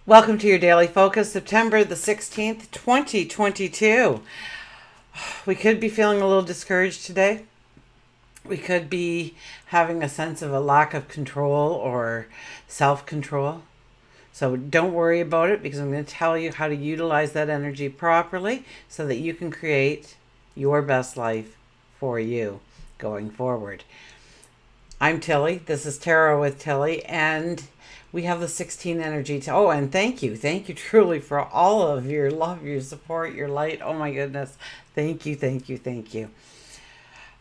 Welcome to your daily focus, September the 16th, 2022. We could be feeling a little discouraged today. We could be having a sense of a lack of control or self control. So don't worry about it because I'm going to tell you how to utilize that energy properly so that you can create your best life for you going forward. I'm Tilly. This is Tarot with Tilly, and we have the 16 energy. Oh, and thank you. Thank you truly for all of your love, your support, your light. Oh my goodness. Thank you, thank you, thank you.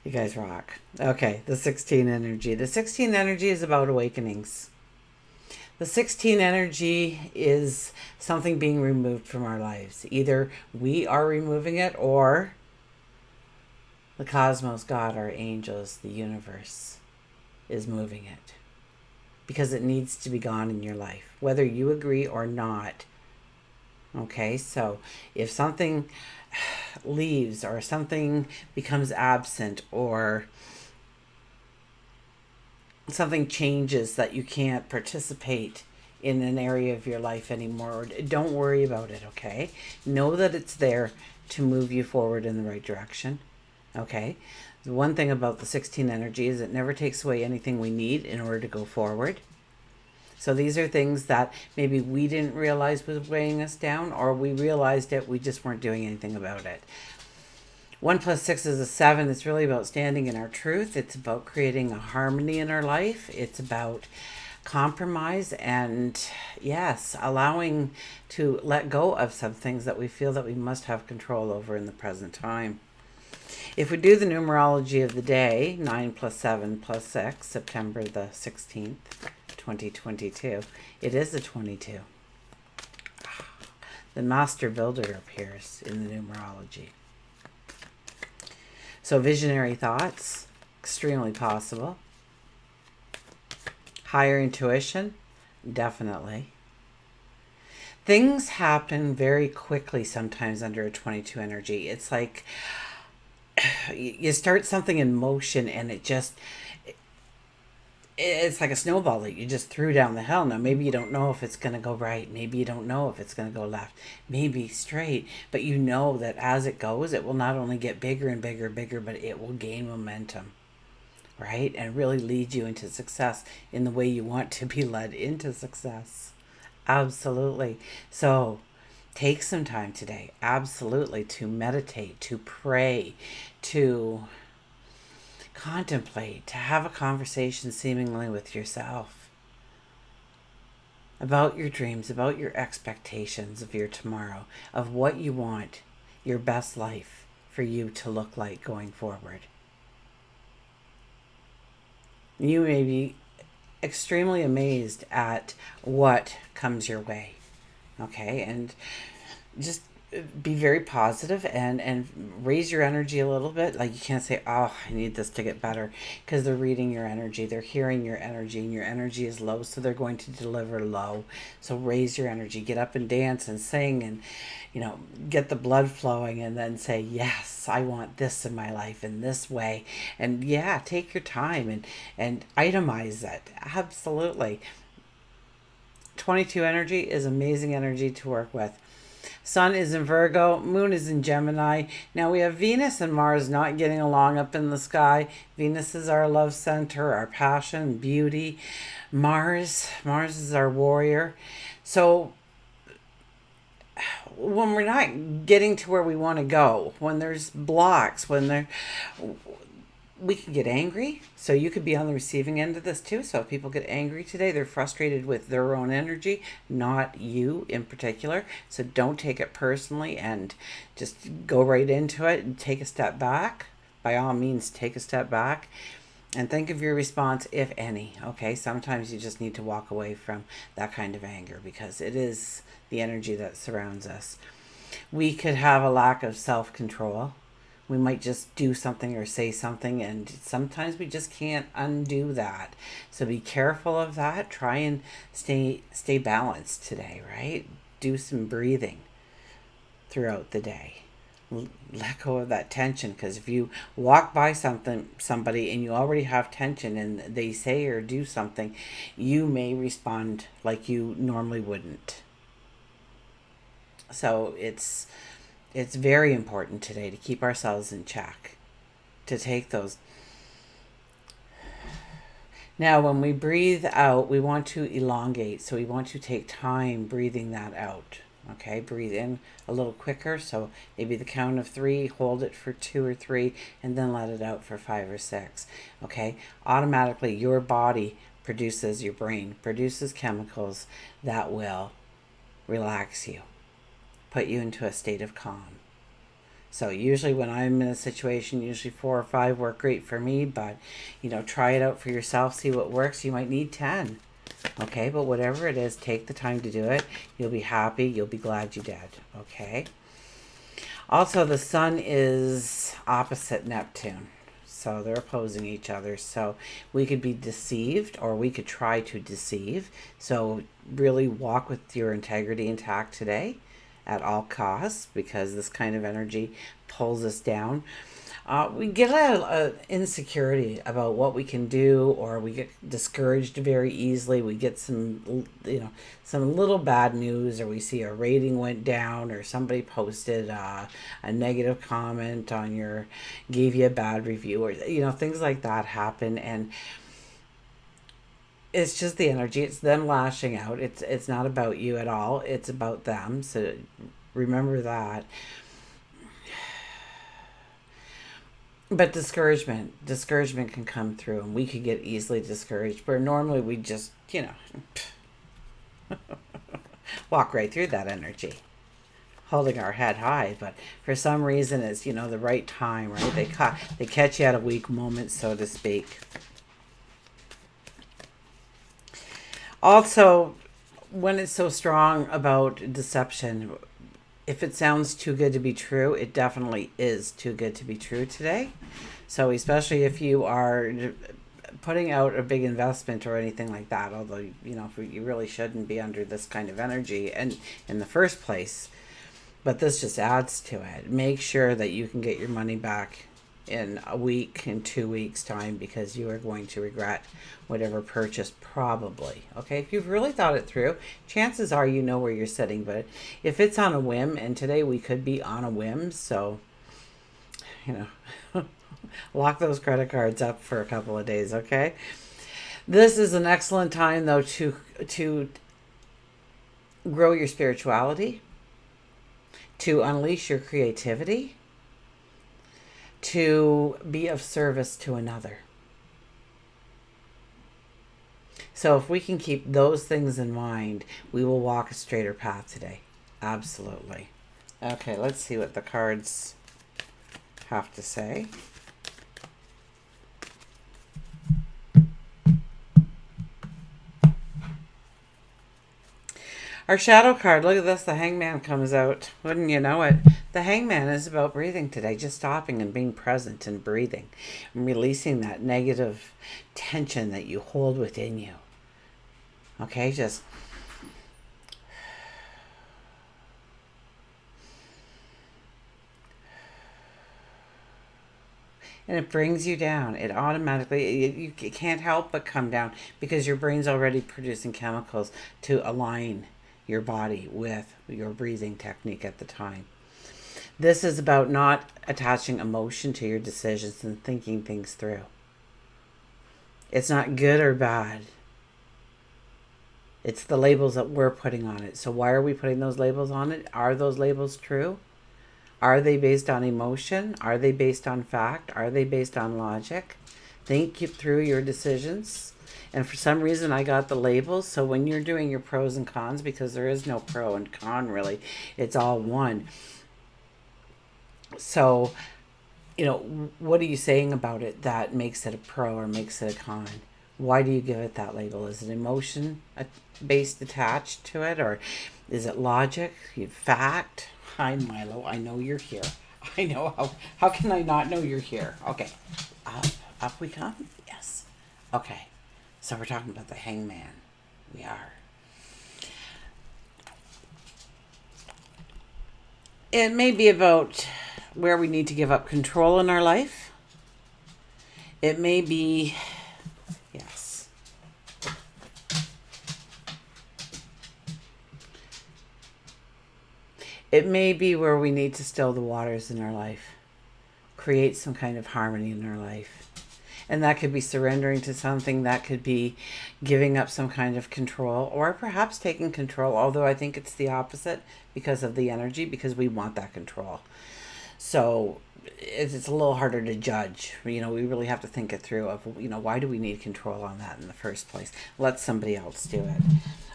You guys rock. Okay, the 16 energy. The 16 energy is about awakenings. The 16 energy is something being removed from our lives. Either we are removing it or the cosmos, God, our angels, the universe is moving it because it needs to be gone in your life, whether you agree or not. Okay, so if something leaves or something becomes absent or something changes that you can't participate in an area of your life anymore, don't worry about it, okay? Know that it's there to move you forward in the right direction, okay? The one thing about the 16 energy is it never takes away anything we need in order to go forward. So these are things that maybe we didn't realize was weighing us down, or we realized it, we just weren't doing anything about it. 1 + 6 is a 7. It's really about standing in our truth. It's about creating a harmony in our life. It's about compromise and, yes, allowing to let go of some things that we feel that we must have control over in the present time. If we do the numerology of the day, 9 + 7 + 6, September the 16th, 2022, it is a 22. The master builder appears in the numerology. So visionary thoughts, extremely possible. Higher intuition, definitely. Things happen very quickly sometimes under a 22 energy. It's like you start something in motion and it's like a snowball that you just threw down the hill. Now, maybe you don't know if it's going to go right. Maybe you don't know if it's going to go left. Maybe straight. But you know that as it goes, it will not only get bigger and bigger and bigger, but it will gain momentum, right? And really lead you into success in the way you want to be led into success. Absolutely. So take some time today, absolutely, to meditate, to pray, to contemplate, to have a conversation seemingly with yourself about your dreams, about your expectations of your tomorrow, of what you want your best life for you to look like going forward. You may be extremely amazed at what comes your way. Okay, and just be very positive and raise your energy a little bit. Like, you can't say, oh, I need this to get better, because they're reading your energy, they're hearing your energy, and your energy is low, so they're going to deliver low. So raise your energy, get up and dance and sing, and get the blood flowing, and then say, yes, I want this in my life in this way. And yeah, take your time and itemize it. Absolutely. 22 energy is amazing energy to work with. Sun is in Virgo, Moon is in Gemini. Now we have Venus and Mars not getting along up in the sky. Venus is our love center, our passion, beauty. Mars is our warrior. So when we're not getting to where we want to go, when there's blocks, we can get angry. So you could be on the receiving end of this too. So if people get angry today, they're frustrated with their own energy, not you in particular. So don't take it personally and just go right into it and take a step back. By all means, take a step back and think of your response, if any. Okay, sometimes you just need to walk away from that kind of anger because it is the energy that surrounds us. We could have a lack of self-control. We might just do something or say something, and sometimes we just can't undo that. So be careful of that. Try and stay balanced today, right? Do some breathing throughout the day. Let go of that tension, because if you walk by somebody and you already have tension and they say or do something, you may respond like you normally wouldn't. So it's very important today to keep ourselves in check, to take those. Now, when we breathe out, we want to elongate. So we want to take time breathing that out. Okay, breathe in a little quicker. So maybe the count of 3, hold it for 2 or 3, and then let it out for 5 or 6. Okay, automatically your body produces, your brain produces chemicals that will relax you, put you into a state of calm. So usually when I'm in a situation, usually 4 or 5 work great for me, but try it out for yourself, see what works. You might need 10. Okay, but whatever it is, take the time to do it. You'll be happy. You'll be glad you did. Okay. Also, the sun is opposite Neptune. So they're opposing each other. So we could be deceived, or we could try to deceive. So really walk with your integrity intact today at all costs, because this kind of energy pulls us down. We get a insecurity about what we can do, or we get discouraged very easily. We get some little bad news, or we see a rating went down, or somebody posted a negative comment on gave you a bad review, or things like that happen, and it's just the energy. It's them lashing out. It's not about you at all. It's about them. So remember that. But discouragement can come through, and we could get easily discouraged. Where normally we just, walk right through that energy, holding our head high. But for some reason, it's the right time, right? They catch you at a weak moment, so to speak. Also, when it's so strong about deception, if it sounds too good to be true, it definitely is too good to be true today. So especially if you are putting out a big investment or anything like that, although, you really shouldn't be under this kind of energy and in the first place, but this just adds to it. Make sure that you can get your money back in a week, in 2 weeks time, because you are going to regret whatever purchase, probably. Okay, if you've really thought it through, chances are you know where you're sitting. But if it's on a whim, and today we could be on a whim, so lock those credit cards up for a couple of days. Okay, this is an excellent time though to grow your spirituality, to unleash your creativity, to be of service to another. So if we can keep those things in mind, we will walk a straighter path today. Absolutely. Okay, let's see what the cards have to say. Our shadow card, look at this, the Hangman comes out. Wouldn't you know it? The Hangman is about breathing today, just stopping and being present and breathing and releasing that negative tension that you hold within you. Okay, just and it brings you down. It automatically, you can't help but come down, because your brain's already producing chemicals to align your body with your breathing technique at the time. This is about not attaching emotion to your decisions and thinking things through. It's not good or bad. It's the labels that we're putting on it. So why are we putting those labels on it? Are those labels true? Are they based on emotion? Are they based on fact? Are they based on logic? Think through your decisions. And for some reason, I got the labels. So when you're doing your pros and cons, because there is no pro and con really, it's all one. So, what are you saying about it that makes it a pro or makes it a con? Why do you give it that label? Is it emotion based attached to it, or is it logic, fact? Hi, Milo. I know you're here. I know. How can I not know you're here? Okay. Up we come? Yes. Okay. So we're talking about the Hangman. We are. It may be about where we need to give up control in our life. It may be, yes. It may be where we need to still the waters in our life, create some kind of harmony in our life. And that could be surrendering to something, that could be giving up some kind of control, or perhaps taking control, although I think it's the opposite because of the energy, because we want that control. So it's a little harder to judge. We really have to think it through of, why do we need control on that in the first place? Let somebody else do it.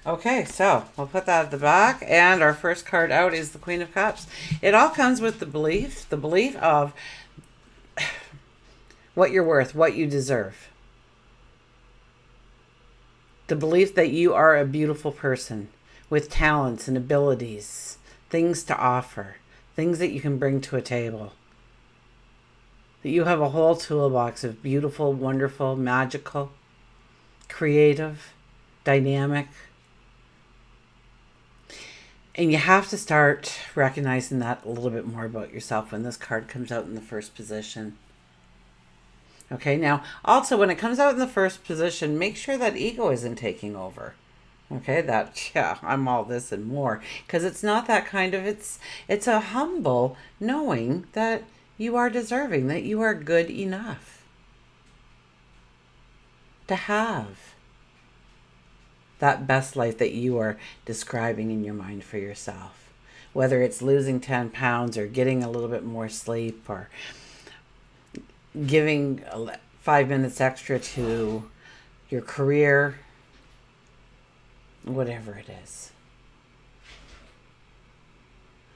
Okay, so we'll put that at the back, and our first card out is the Queen of Cups. It all comes with the belief of what you're worth, what you deserve. The belief that you are a beautiful person with talents and abilities, things to offer, things that you can bring to a table. That you have a whole toolbox of beautiful, wonderful, magical, creative, dynamic. And you have to start recognizing that a little bit more about yourself when this card comes out in the first position. Okay, now, also when it comes out in the first position, make sure that ego isn't taking over. Okay, I'm all this and more. Because it's not that kind of, it's a humble knowing that you are deserving, that you are good enough to have that best life that you are describing in your mind for yourself. Whether it's losing 10 pounds or getting a little bit more sleep or giving 5 minutes extra to your career, whatever it is.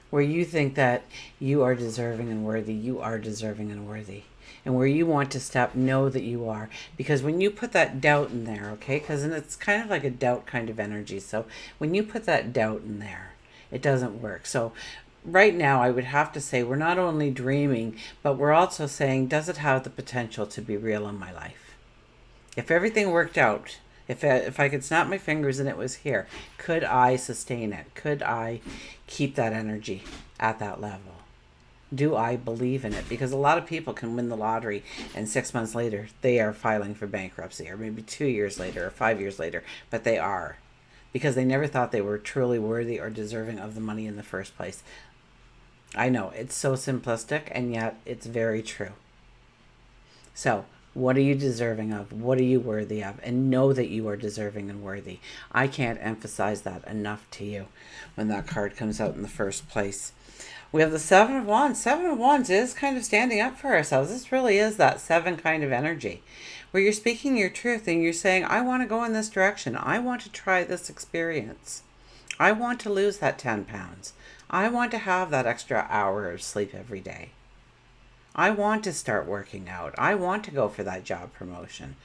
Where you think that you are deserving and worthy, you are deserving and worthy. And where you want to step, know that you are. Because when you put that doubt in there, okay, because it's kind of like a doubt kind of energy. So when you put that doubt in there, it doesn't work. So right now, I would have to say we're not only dreaming, but we're also saying, does it have the potential to be real in my life? If everything worked out, if I could snap my fingers and it was here, could I sustain it? Could I keep that energy at that level? Do I believe in it? Because a lot of people can win the lottery and 6 months later, they are filing for bankruptcy, or maybe 2 years later or 5 years later, but they are. Because they never thought they were truly worthy or deserving of the money in the first place. I know, it's so simplistic, and yet it's very true. So, what are you deserving of? What are you worthy of? And know that you are deserving and worthy. I can't emphasize that enough to you when that card comes out in the first place. We have the Seven of Wands. Seven of Wands is kind of standing up for ourselves. This really is that seven kind of energy where you're speaking your truth and you're saying, I want to go in this direction. I want to try this experience. I want to lose that 10 pounds. I want to have that extra hour of sleep every day. I want to start working out. I want to go for that job promotion.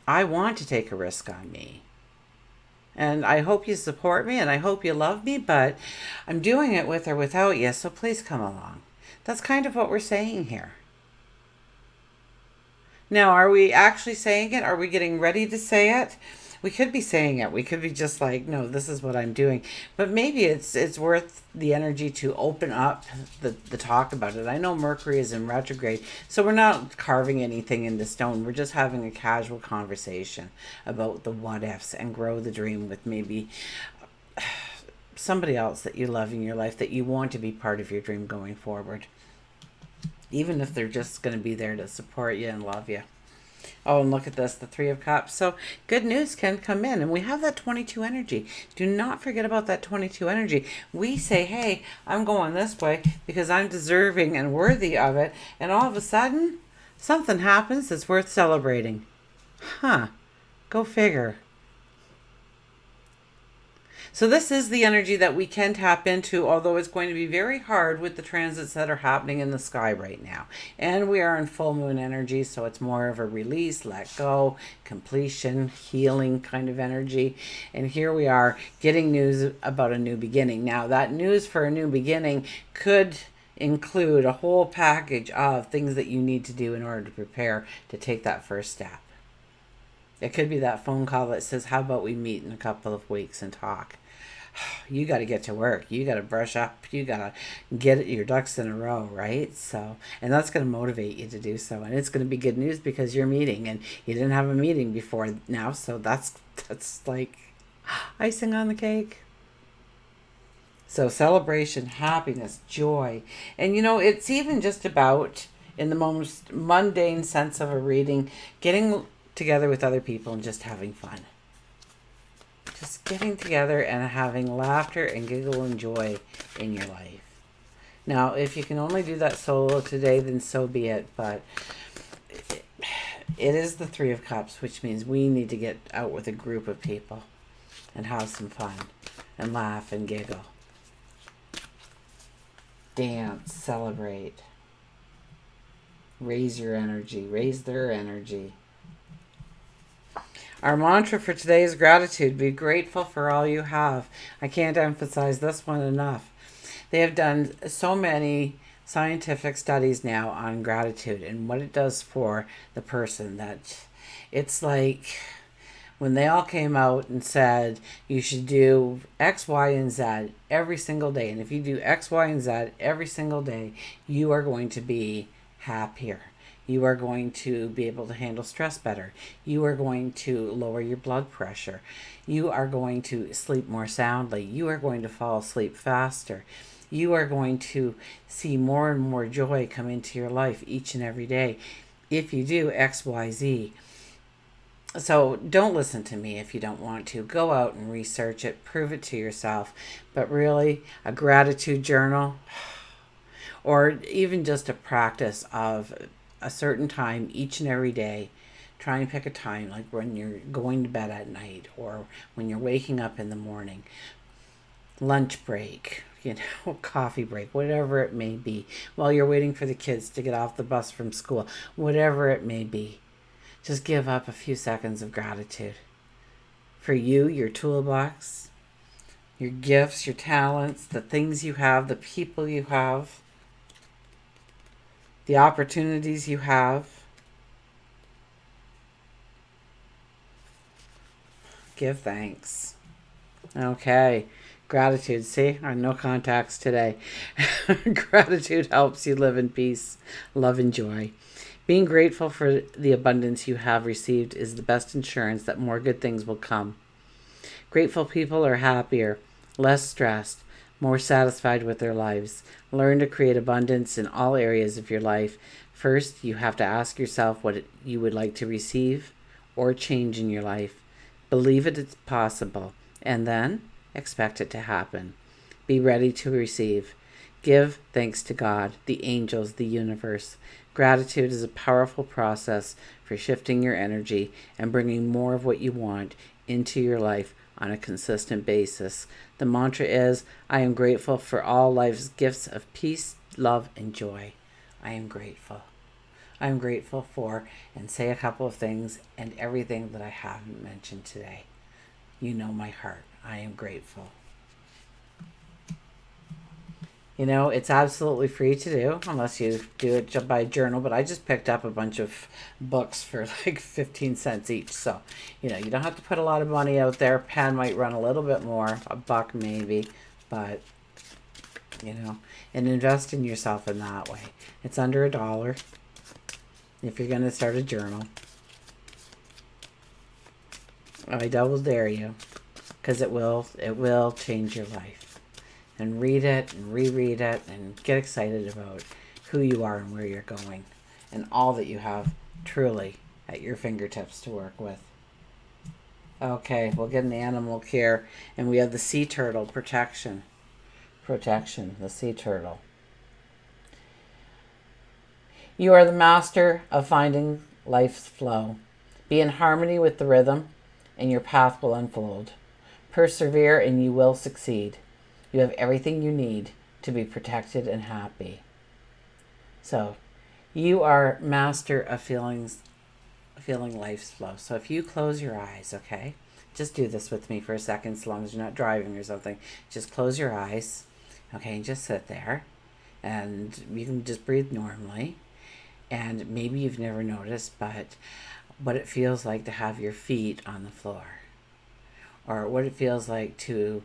I want to take a risk on me. And I hope you support me and I hope you love me, but I'm doing it with or without you, so please come along. That's kind of what we're saying here. Now, are we actually saying it? Are we getting ready to say it? We could be saying it. We could be just like, no, this is what I'm doing. But maybe it's worth the energy to open up the talk about it. I know Mercury is in retrograde, so we're not carving anything into stone. We're just having a casual conversation about the what ifs and grow the dream with maybe somebody else that you love in your life that you want to be part of your dream going forward. Even if they're just going to be there to support you and love you. Oh, and look at this, the Three of Cups. So good news can come in, and we have that 22 energy. Do not forget about that 22 energy. We say, hey, I'm going this way because I'm deserving and worthy of it. And all of a sudden, something happens that's worth celebrating. Go figure. So this is the energy that we can tap into, although it's going to be very hard with the transits that are happening in the sky right now. And we are in full moon energy, so it's more of a release, let go, completion, healing kind of energy. And here we are getting news about a new beginning. Now, that news for a new beginning could include a whole package of things that you need to do in order to prepare to take that first step. It could be that phone call that says, how about we meet in a couple of weeks and talk? You got to get to work. You got to brush up. You got to get your ducks in a row, right? So, and that's going to motivate you to do so. And it's going to be good news because you're meeting and you didn't have a meeting before now. So that's like icing on the cake. So celebration, happiness, joy. And it's even just about, in the most mundane sense of a reading, getting together with other people and just having fun. Just getting together and having laughter and giggle and joy in your life. Now, if you can only do that solo today, then so be it. But it is the Three of Cups, which means we need to get out with a group of people and have some fun and laugh and giggle. Dance, celebrate. Raise your energy, raise their energy. Our mantra for today is gratitude. Be grateful for all you have. I can't emphasize this one enough. They have done so many scientific studies now on gratitude and what it does for the person, that it's like when they all came out and said you should do X, Y, and Z every single day. And if you do X, Y, and Z every single day, you are going to be happier. You are going to be able to handle stress better. You are going to lower your blood pressure. You are going to sleep more soundly. You are going to fall asleep faster. You are going to see more and more joy come into your life each and every day if you do X, Y, Z. So don't listen to me if you don't want to. Go out and research it. Prove it to yourself. But really, a gratitude journal, or even just a practice of a certain time each and every day. Try and pick a time, like when you're going to bed at night or when you're waking up in the morning. Lunch break, coffee break, whatever it may be. While you're waiting for the kids to get off the bus from school, whatever it may be. Just give up a few seconds of gratitude for you, your toolbox, your gifts, your talents, the things you have, the people you have, the opportunities you have. Give thanks. Okay. Gratitude. See, I have no contacts today. Gratitude helps you live in peace, love, and joy. Being grateful for the abundance you have received is the best insurance that more good things will come. Grateful people are happier, less stressed, more satisfied with their lives. Learn to create abundance in all areas of your life. First, you have to ask yourself what you would like to receive or change in your life. Believe it is possible, and then expect it to happen. Be ready to receive. Give thanks to God, the angels, the universe. Gratitude is a powerful process for shifting your energy and bringing more of what you want into your life on a consistent basis. The mantra is, I am grateful for all life's gifts of peace, love, and joy. I am grateful. I am grateful for, and say a couple of things and everything that I haven't mentioned today. You know my heart. I am grateful. It's absolutely free to do unless you do it by journal. But I just picked up a bunch of books for like 15 cents each. So, you don't have to put a lot of money out there. Pen might run a little bit more, $1 maybe. But, and invest in yourself in that way. It's under $1 if you're going to start a journal. I double dare you, because it will change your life. And read it and reread it and get excited about who you are and where you're going and all that you have truly at your fingertips to work with. Okay, we'll get an animal here, and we have the sea turtle protection. The sea turtle. You are the master of finding life's flow. Be in harmony with the rhythm, and your path will unfold. Persevere, and you will succeed. You have everything you need to be protected and happy. So, you are master of feeling life's flow. So if you close your eyes, okay? Just do this with me for a second, as long as you're not driving or something. Just close your eyes, okay? And just sit there. And you can just breathe normally. And maybe you've never noticed, but what it feels like to have your feet on the floor. Or what it feels like to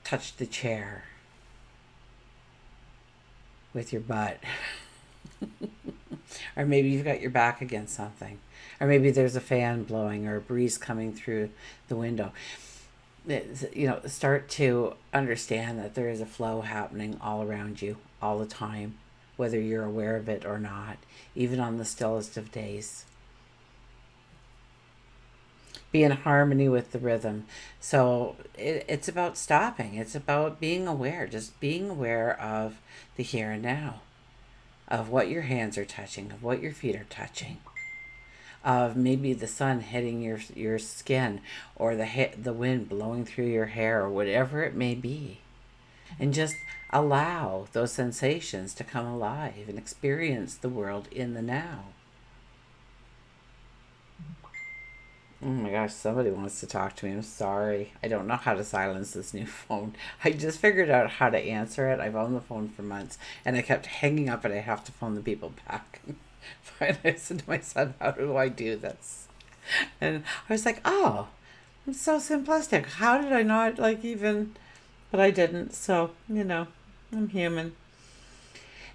touch the chair with your butt. Or maybe you've got your back against something. Or maybe there's a fan blowing or a breeze coming through the window. start to understand that there is a flow happening all around you all the time, whether you're aware of it or not, even on the stillest of days. Be in harmony with the rhythm. So it's about stopping. It's about being aware, just being aware of the here and now, of what your hands are touching, of what your feet are touching, of maybe the sun hitting your skin, or the wind blowing through your hair, or whatever it may be. And just allow those sensations to come alive and experience the world in the now. Oh my gosh, somebody wants to talk to me. I'm sorry. I don't know how to silence this new phone. I just figured out how to answer it. I've owned the phone for months and I kept hanging up and I have to phone the people back. Finally, I said to my son, how do I do this? And I was like, oh, it's so simplistic. How did I not even, but I didn't. So, I'm human.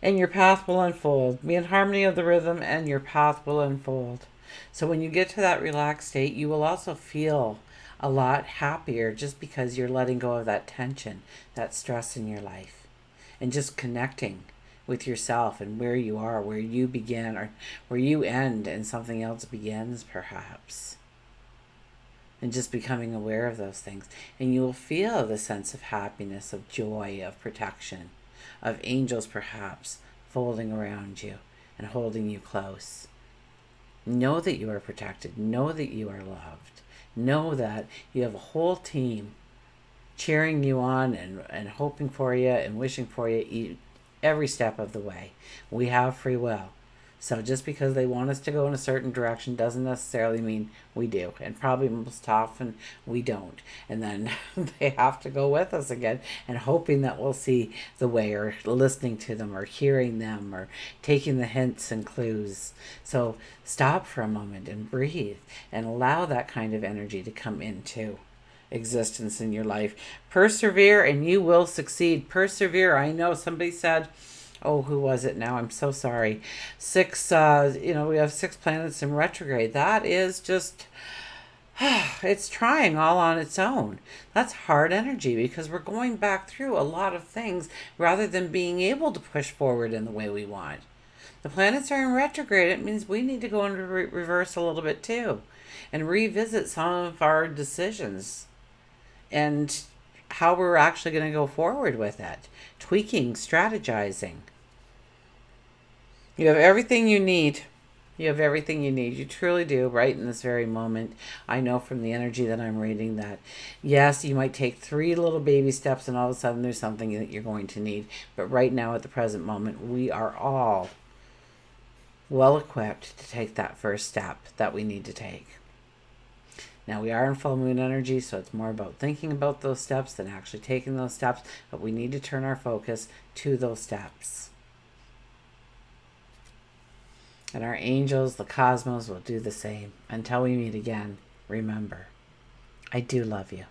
And your path will unfold. Be in harmony of the rhythm and your path will unfold. So when you get to that relaxed state, you will also feel a lot happier just because you're letting go of that tension, that stress in your life, and just connecting with yourself and where you are, where you begin or where you end and something else begins perhaps. And just becoming aware of those things. And you will feel the sense of happiness, of joy, of protection, of angels perhaps folding around you and holding you close. Know that you are protected. Know that you are loved. Know that you have a whole team cheering you on and hoping for you and wishing for you every step of the way. We have free will. So just because they want us to go in a certain direction doesn't necessarily mean we do. And probably most often we don't. And then they have to go with us again and hoping that we'll see the way or listening to them or hearing them or taking the hints and clues. So stop for a moment and breathe and allow that kind of energy to come into existence in your life. Persevere and you will succeed. Persevere. I know somebody said, oh, who was it now? I'm so sorry. We have 6 planets in retrograde. That is just, it's trying all on its own. That's hard energy because we're going back through a lot of things rather than being able to push forward in the way we want. The planets are in retrograde. It means we need to go into reverse a little bit too and revisit some of our decisions and how we're actually going to go forward with it. Tweaking, strategizing. You have everything you need. You have everything you need. You truly do, right in this very moment. I know from the energy that I'm reading that, yes, you might take 3 little baby steps and all of a sudden there's something that you're going to need. But right now at the present moment, we are all well equipped to take that first step that we need to take. Now we are in full moon energy, so it's more about thinking about those steps than actually taking those steps, but we need to turn our focus to those steps. And our angels, the cosmos, will do the same. Until we meet again, remember, I do love you.